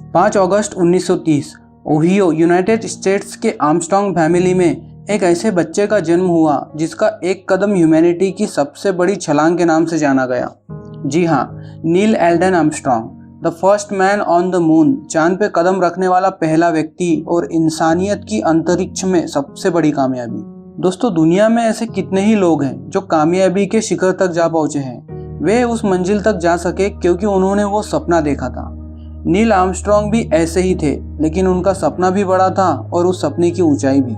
5 अगस्त 1930 Ohio United states के Armstrong family में एक ऐसे बच्चे का जन्म हुआ जिसका एक कदम ह्यूमैनिटी की सबसे बड़ी छलांग के नाम से जाना गया। जी हाँ, Neil Alden Armstrong, the first man on the moon, चांद पे कदम रखने वाला पहला व्यक्ति और इंसानियत की अंतरिक्ष में सबसे बड़ी कामयाबी। दोस्तों, दुनिया में ऐसे कितने ही लोग हैं जो कामयाबी के शिखर तक जा पहुंचे हैं। वे उस मंजिल तक जा सके क्योंकि उन्होंने वो सपना देखा था। नील आर्मस्ट्रांग भी ऐसे ही थे, लेकिन उनका सपना भी बड़ा था और उस सपने की ऊंचाई भी।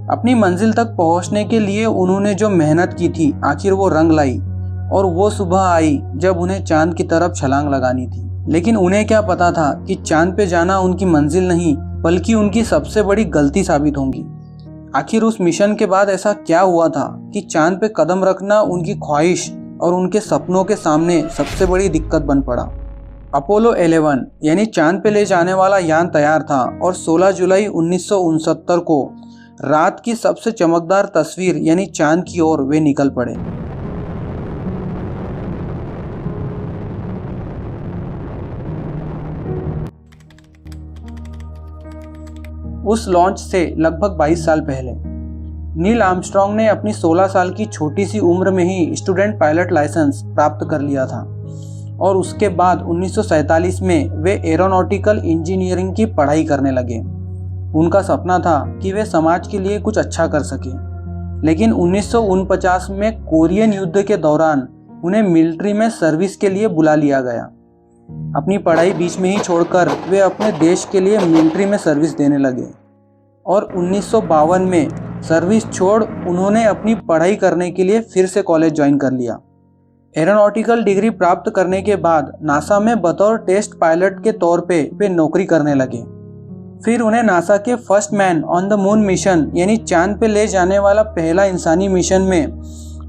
अपनी मंजिल तक पहुंचने के लिए उन्होंने जो मेहनत की थी, आखिर वो रंग लाई और वो सुबह आई जब उन्हें चांद की तरफ छलांग लगानी थी। लेकिन उन्हें क्या पता था कि चांद पे जाना उनकी मंजिल नहीं बल्कि उनकी सबसे बड़ी गलती साबित होगी। आखिर उस मिशन के बाद ऐसा क्या हुआ था कि चांद पे कदम रखना उनकी ख्वाहिश और उनके सपनों के सामने सबसे बड़ी दिक्कत बन पड़ा। अपोलो 11 यानी चांद पे ले जाने वाला यान तैयार था और 16 जुलाई 1969 को रात की सबसे चमकदार तस्वीर यानी चांद की ओर वे निकल पड़े। उस लॉन्च से लगभग 22 साल पहले नील आर्मस्ट्रांग ने अपनी 16 साल की छोटी सी उम्र में ही स्टूडेंट पायलट लाइसेंस प्राप्त कर लिया था और उसके बाद 1947 में वे एरोनॉटिकल इंजीनियरिंग की पढ़ाई करने लगे। उनका सपना था कि वे समाज के लिए कुछ अच्छा कर सकें, लेकिन 1949 में कोरियन युद्ध के दौरान उन्हें मिलिट्री में सर्विस के लिए बुला लिया गया। अपनी पढ़ाई बीच में ही छोड़कर वे अपने देश के लिए मिलिट्री में सर्विस देने लगे और 1952 में सर्विस छोड़ उन्होंने अपनी पढ़ाई करने के लिए फिर से कॉलेज ज्वाइन कर लिया। एरोनॉटिकल डिग्री प्राप्त करने के बाद नासा में बतौर टेस्ट पायलट के तौर पे वे नौकरी करने लगे। फिर उन्हें नासा के first man on the moon mission यानी चांद पे ले जाने वाला पहला इंसानी मिशन में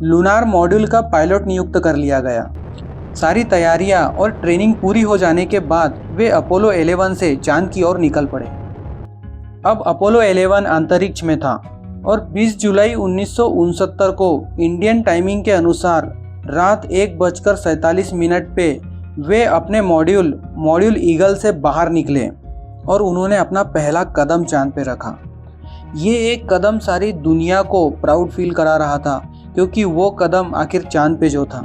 लूनार मॉड्यूल का पायलट नियुक्त कर लिया गया। सारी तैयारियां और ट्रेनिंग पूरी हो जाने के बाद वे अपोलो 11 से चांद की ओर निकल पड़े। अब अपोलो 11 अंतरिक्ष में था और 20 जुलाई 1969 को इंडियन टाइमिंग के अनुसार रात 1:47 पे वे अपने मॉड्यूल ईगल से बाहर निकले और उन्होंने अपना पहला कदम चांद पे रखा। ये एक कदम सारी दुनिया को प्राउड फील करा रहा था क्योंकि वो कदम आखिर चांद पे जो था।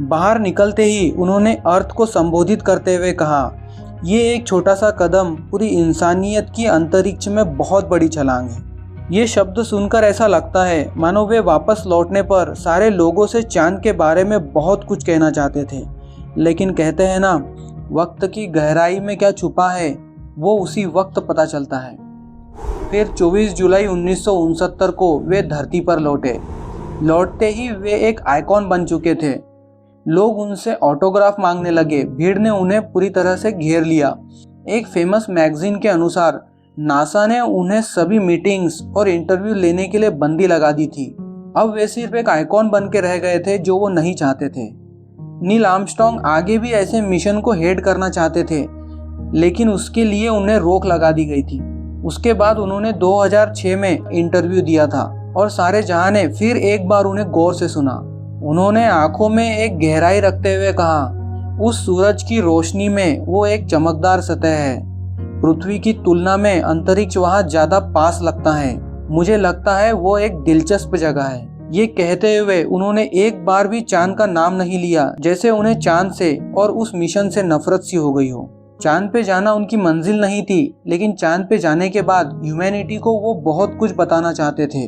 बाहर निकलते ही उन्होंने अर्थ को संबोधित करते हुए कहा, ये एक छोटा सा कदम पूरी इंसानियत की अंतरिक्ष में बहुत बड़ी छलांग है। ये शब्द सुनकर ऐसा लगता है मानो वे वापस लौटने पर सारे लोगों से चांद के बारे में बहुत कुछ कहना चाहते थे, लेकिन कहते हैं ना, वक्त की गहराई में क्या छुपा है वो उसी वक्त पता चलता है। फिर 24 जुलाई 1969 को वे धरती पर लौटते ही वे एक आइकॉन बन चुके थे। लोग उनसे ऑटोग्राफ मांगने लगे। भीड़ ने उन्हें पूरी तरह से घेर लिया। एक फेमस मैगजीन के अनुसार नासा ने उन्हें सभी मीटिंग्स और इंटरव्यू लेने के लिए बंदी लगा दी थी। अब वे सिर्फ एक आइकॉन बन के रह गए थे जो वो नहीं चाहते थे। नील आर्मस्ट्रांग आगे भी ऐसे मिशन को हेड करना चाहते थे, लेकिन उसके लिए उन्हें रोक लगा दी गई थी। उसके बाद उन्होंने 2006 में इंटरव्यू दिया था और सारे जहां ने फिर एक बार उन्हें गौर से सुना। उन्होंने आंखों में एक गहराई रखते हुए कहा, उस सूरज की रोशनी में वो एक चमकदार सतह है। पृथ्वी की तुलना में अंतरिक्ष वहां ज्यादा पास लगता है। मुझे लगता है वो एक दिलचस्प जगह है। ये कहते हुए उन्होंने एक बार भी चांद का नाम नहीं लिया, जैसे उन्हें चांद से और उस मिशन से नफरत सी हो गई हो। चांद पे जाना उनकी मंजिल नहीं थी, लेकिन चांद पे जाने के बाद ह्यूमैनिटी को वो बहुत कुछ बताना चाहते थे,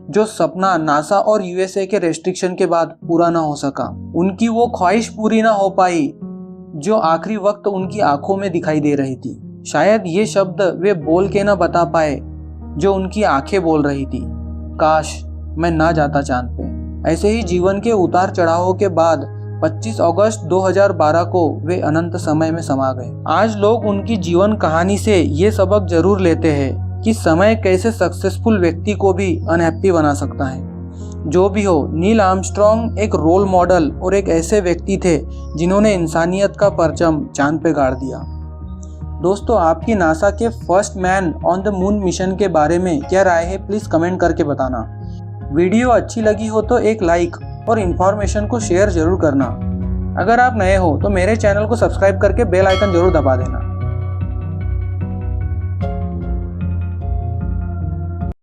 जो सपना नासा और यूएसए के रेस्ट्रिक्शन के बाद पूरा ना हो सका। उनकी वो ख्वाहिश पूरी ना हो पाई जो आखिरी वक्त उनकी आंखों में दिखाई दे रही थी। शायद ये शब्द वे बोल के ना बता पाए जो उनकी आंखें बोल रही थी, काश मैं ना जाता चांद पे। ऐसे ही जीवन के उतार चढ़ावों के बाद 25 अगस्त 2012 को वे अनंत समय में समा गए। आज लोग उनकी जीवन कहानी से ये सबक जरूर लेते हैं कि समय कैसे सक्सेसफुल व्यक्ति को भी अनहैप्पी बना सकता है। जो भी हो, नील आर्मस्ट्रांग एक रोल मॉडल और एक ऐसे व्यक्ति थे जिन्होंने इंसानियत का परचम चांद पे गाड़ दिया। दोस्तों, आपकी नासा के first man on the moon mission के बारे में क्या राय है, प्लीज़ कमेंट करके बताना। वीडियो अच्छी लगी हो तो एक लाइक और इन्फॉर्मेशन को शेयर जरूर करना। अगर आप नए हो तो मेरे चैनल को सब्सक्राइब करके बेल आइकन जरूर दबा देना।